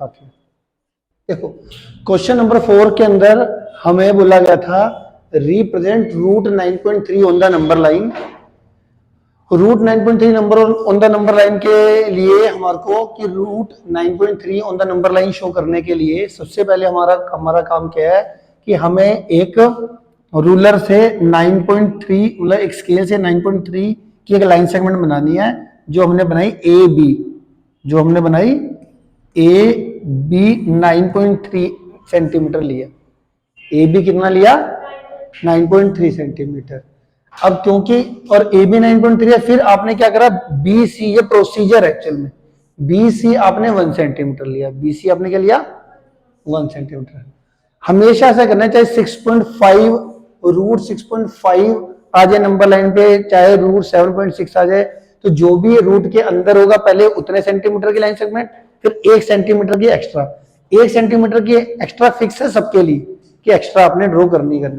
देखो question number 4 के अंदर हमें बोला गया था represent root 9.3 on the number line. Root 9.3 number on the number line के लिए हमारे को कि root 9.3 on the number line show करने के लिए सबसे पहले हमारा काम क्या है कि हमें एक रूलर से 9.3 मतलब एक स्केल से 9.3 की एक लाइन सेगमेंट बनानी है जो हमने बनाई ए बी, जो हमने बनाई ए बी 9.3 सेंटीमीटर लिया। ए बी कितना लिया 9.3 सेंटीमीटर। अब क्योंकि और ए बी 9.3 है, फिर आपने क्या करा बी सी, ये प्रोसीजर एक्चुअल में बी सी आपने 1 सेंटीमीटर लिया। बी सी आपने क्या लिया 1 सेंटीमीटर। हमेशा ऐसा करना है, चाहे 6.5 रूट 6.5 आ जाए नंबर लाइन पे, चाहे रूट 7.6 आ जाए, तो जो भी रूट के अंदर होगा पहले उतने सेंटीमीटर की लाइन सेगमेंट, फिर 1 सेंटीमीटर की एक्स्ट्रा। 1 सेंटीमीटर की एक्स्ट्रा फिक्स है सबके लिए कि एक्स्ट्रा आपने ड्रॉ करनी है।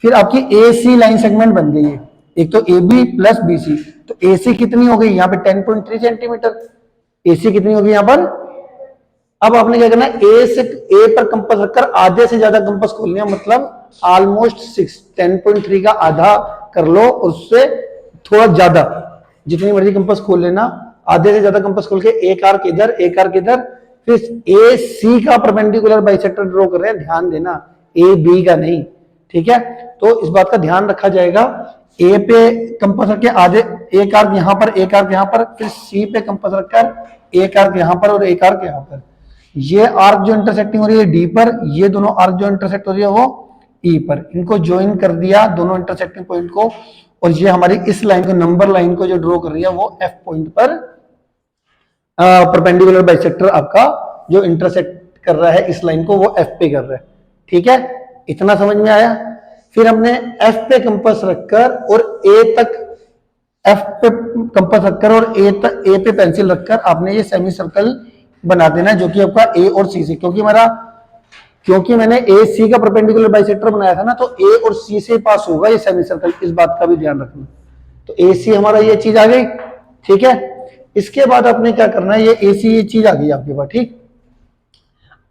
फिर आपकी ए सी लाइन सेगमेंट बन गई है, एक तो A B plus B C. तो ए सी कितनी हो गई यहाँ पे 10.3 सेंटीमीटर। ए सी कितनी होगी यहाँ पर। अब आपने क्या करना है, ए से ए पर कंपास रखकर आधे से ज्यादा कंपास खोलना, मतलब ऑलमोस्ट 10.3 का आधा कर लो, उससे थोड़ा ज्यादा जितनी मर्जी कंपास खोल लेना। आधे से ज्यादा कंपास खोल के एक आर्क इधर एक आर्क इधर, फिर ए सी का परपेंडिकुलर बाइसेक्टर ड्रॉ कर रहे हैं, ध्यान देना ए बी का नहीं, ठीक है। तो इस बात का ध्यान रखा जाएगा। ए पे कंपास रख के आधे एक आर्क यहां पर एक आर्क यहां पर, फिर सी पे कंपास रखकर एक आर्क यहां पर और एक आर्क यहां पर। ये आर्क जो इंटरसेक्टिंग हो रही है डी पर, ये दोनों आर्क जो इंटरसेक्ट हो रही है वो ई पर, इनको ज्वाइन कर दिया दोनों इंटरसेक्टिंग पॉइंट को। और ये हमारी इस लाइन को नंबर लाइन को जो ड्रॉ कर रही है वो एफ पॉइंट पर परपेंडिकुलर बाइसेक्टर आपका जो इंटरसेक्ट कर रहा है इस लाइन को वो एफ पे कर रहा है, ठीक है। इतना समझ में आया। फिर हमने एफ पे कंपास रखकर और ए तक, एफ पे कंपास रखकर और ए पे पेंसिल रखकर आपने ये सेमी सर्कल बना देना है, जो कि आपका ए और सी से, क्योंकि मैंने ए सी का परपेंडिकुलर बाइसेक्टर बनाया था ना, तो ए और सी से पास होगा ये सेमी सर्कल, इस बात का भी ध्यान रखना। तो ए सी हमारा ये चीज आ गई, ठीक है। इसके बाद आपने क्या करना है, ये ए सी ये चीज आ गई आपके पास, ठीक।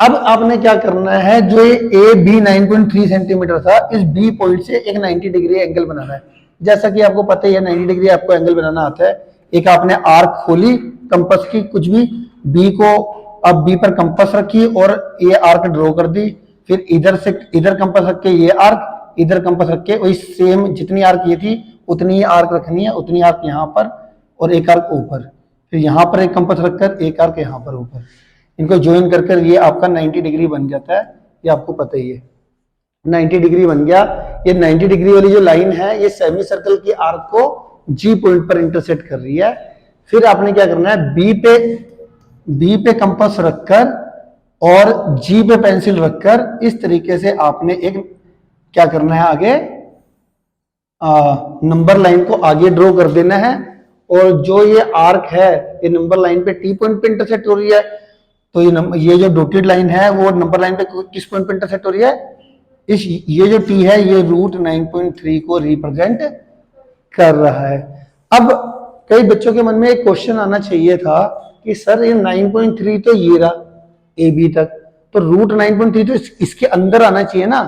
अब आपने क्या करना है, जो ये ए बी 9.3 सेंटीमीटर था, इस बी पॉइंट से एक 90 डिग्री एंगल बनाना है। जैसा कि आपको पता ही है 90 डिग्री आपको एंगल बनाना आता है। एक आपने आर्क खोली कंपास की, कुछ भी बी को, अब बी पर कंपास रखी और ये आर्क ड्रॉ कर दी। फिर इधर से इधर कंपास रख के ये आर्क, इधर कंपास रख के वही सेम जितनी आर्क ये थी उतनी ही आर्क रखनी है, उतनी आर्क यहाँ पर और एक आर्क ऊपर। फिर यहाँ पर एक कंपास रखकर एक आर्क यहाँ पर ऊपर, इनको ज्वाइन कर ये आपका 90 डिग्री बन जाता है। ये आपको पता ही है 90 डिग्री बन गया। ये 90 डिग्री वाली जो लाइन है ये सेमी सर्कल की आर्क को जी पॉइंट पर इंटरसेक्ट कर रही है। फिर आपने क्या करना है, बी पे कंपास रखकर और जी पे पेंसिल रखकर इस तरीके से आपने एक क्या करना है, आगे नंबर लाइन को आगे ड्रॉ कर देना है। और जो ये आर्क है ये नंबर लाइन पे टी पॉइंट पे इंटरसेक्ट हो रही है, तो ये जो डॉटेड लाइन है वो नंबर लाइन पे किस पॉइंट पे इंटरसेक्ट हो रही है, ये जो टी है ये रूट 9.3 को रिप्रेजेंट कर रहा है। अब कई बच्चों के मन में एक क्वेश्चन आना चाहिए था कि सर ये 9.3 तो ये रहा ए बी तक, तो रूट 9.3 तो इसके अंदर आना चाहिए ना।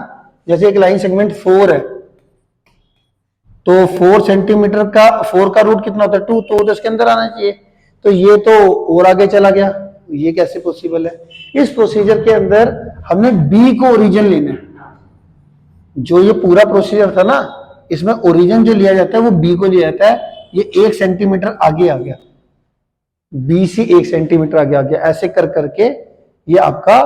जैसे एक लाइन सेगमेंट 4 है, तो 4 सेंटीमीटर का 4 का रूट कितना होता है 2, तो इसके अंदर आना चाहिए। तो ये तो और आगे चला गया, ये कैसे पॉसिबल है। इस प्रोसीजर के अंदर हमने बी को ओरिजिन लेना है। जो ये पूरा प्रोसीजर था ना, इसमें ओरिजिन जो लिया जाता है वो बी को लिया जाता है। ये 1 सेंटीमीटर आगे आ गया, बी सी 1 सेंटीमीटर आगे आ गया, ऐसे कर करके ये आपका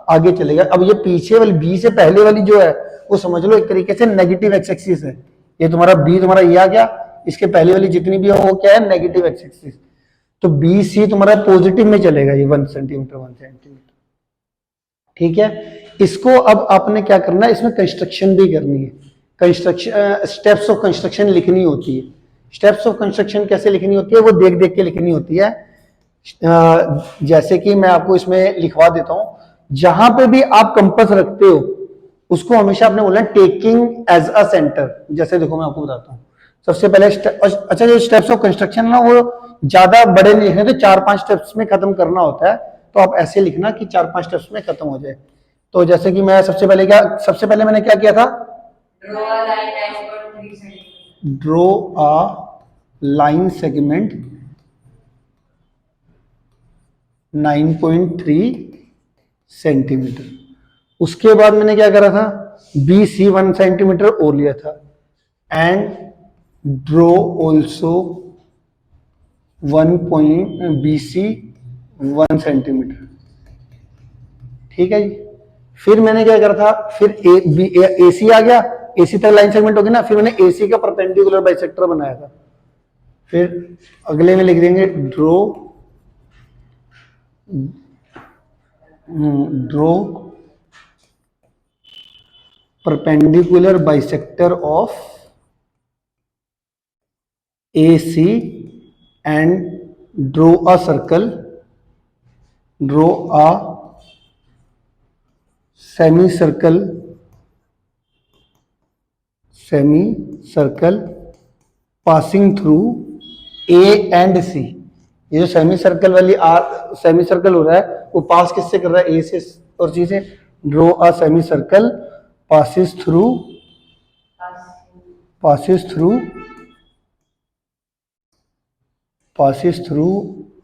आगे चलेगा। अब ये पीछे वाली बी से पहले वाली जो है वो समझ लो एक तरीके से नेगेटिव एक्स एक्सिस है। ये तुम्हारा बी तुम्हारा ये आ गया, इसके पहले वाली जितनी भी है वो क्या है, नेगेटिव एक्स एक्सिस। तो बी सी तुम्हारा पॉजिटिव में चलेगा, ये 1 सेंटीमीटर 1 सेंटीमीटर, ठीक है। इसको अब आपने क्या करना है, इसमें कंस्ट्रक्शन भी करनी है। कंस्ट्रक्शन स्टेप्स ऑफ कंस्ट्रक्शन लिखनी होती है। स्टेप्स ऑफ कंस्ट्रक्शन कैसे लिखनी होती है, वो देख देख के लिखनी होती है। जैसे कि मैं आपको इसमें लिखवा देता हूं, जहां पे भी आप कंपास रखते हो उसको हमेशा आपने बोलना टेकिंग एज अ सेंटर। जैसे देखो मैं आपको बताता हूँ, सबसे पहले अच्छा जो स्टेप्स ऑफ कंस्ट्रक्शन ना वो ज्यादा बड़े नहीं लिखने, तो 4-5 स्टेप्स में खत्म करना होता है। तो तो आप ऐसे लिखना कि 4-5 स्टेप्स में खत्म हो जाए। तो जैसे कि मैं सबसे पहले मैंने क्या किया था, draw a line segment 9.3 centimetre. उसके बाद मैंने क्या करा था, बी सी 1 सेंटीमीटर और लिया था, and draw also 1 B C 1 centimetre. ठीक है जी। फिर मैंने क्या करा था, फिर ए सी आ गया, एसी तक लाइन सेगमेंट होगी ना, फिर मैंने एसी का परपेंडिकुलर बाइसेक्टर बनाया था। फिर अगले में लिख देंगे draw perpendicular bisector of AC and draw a semicircle passing through A and C। ये जो सेमी सर्कल हो रहा है वो पास किससे कर रहा है, ए से और सी से। Draw a semi circle passes through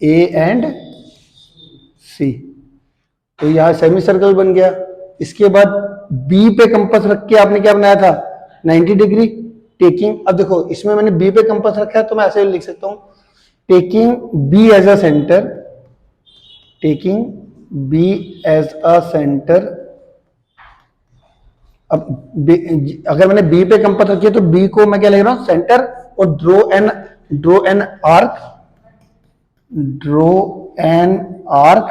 A and C। तो यहां सेमी सर्कल बन गया। इसके बाद बी पे कंपास रख के आपने क्या बनाया था, 90 डिग्री टेकिंग। अब देखो इसमें मैंने बी पे कंपास रखा है तो मैं ऐसे लिख सकता हूं, taking B as a centre, अब अगर मैंने बी पे कंपास रखी है तो बी को मैं क्या लिख रहा हूं, सेंटर, और draw an arc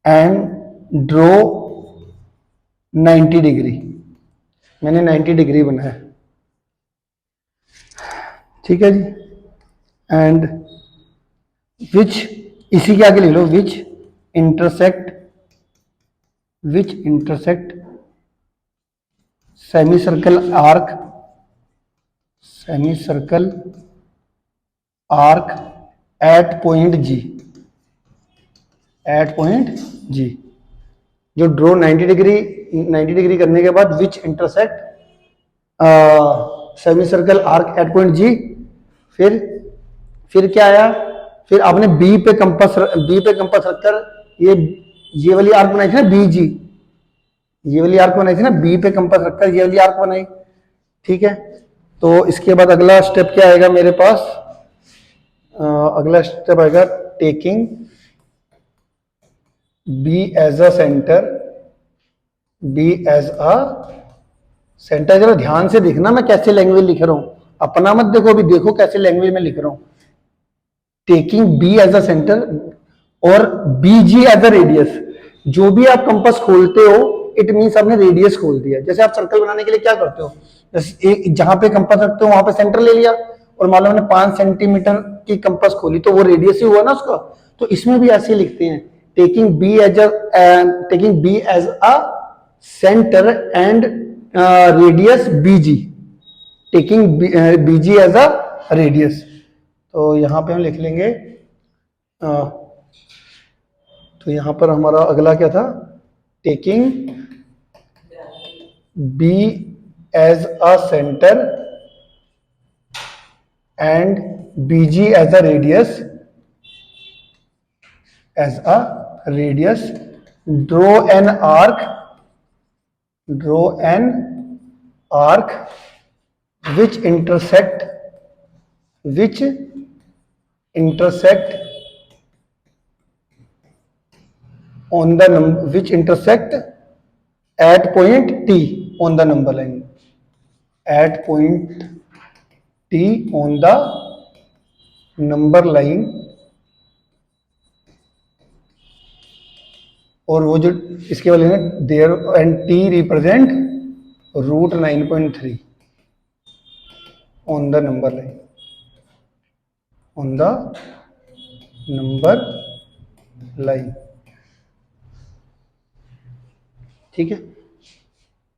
and draw 90 degree. मैंने 90 डिग्री बनाया। ठीक है जी। एंड विच, इसी के आगे लिख लो, which intersect semicircle arc at point G. जो ड्रॉ 90 डिग्री करने के बाद which intersect semicircle arc at point G. फिर क्या आया, फिर आपने बी पे कंपास रखकर ये वाली आर्क बनाई थी ना, बीजी, ये वाली आर्क बनाई थी ना, बी पे कंपास रखकर ये वाली आर्क बनाई। ठीक है। तो इसके बाद अगला स्टेप क्या आएगा मेरे पास, अगला स्टेप आएगा taking B as a centre. जरा ध्यान से देखना मैं कैसे लैंग्वेज लिख रहा हूं, अपना मत देखो, अभी देखो कैसे लैंग्वेज में लिख रहा हूं। Taking B as a centre और बीजी एज अ रेडियस। जो भी आप कंपास खोलते हो इट मींस आपने रेडियस खोल दिया। जैसे आप सर्कल बनाने के लिए क्या करते हो, जैसे जहां पे कंपास रखते हो वहां पे सेंटर ले लिया, और मान लो मैंने 5 सेंटीमीटर की कंपास खोली तो वो रेडियस ही हुआ ना उसका। तो इसमें भी ऐसे लिखते हैं, taking B as a centre and radius BG, taking BG as a radius. तो यहां पे हम लिख लेंगे, तो यहां पर हमारा अगला क्या था, taking B as a centre and BG as a radius, draw an arc which intersect at point T on the number line, at point T on the number line। और वो जो इसके वाले ने there and T represent root 9.3 on the number line। ठीक है।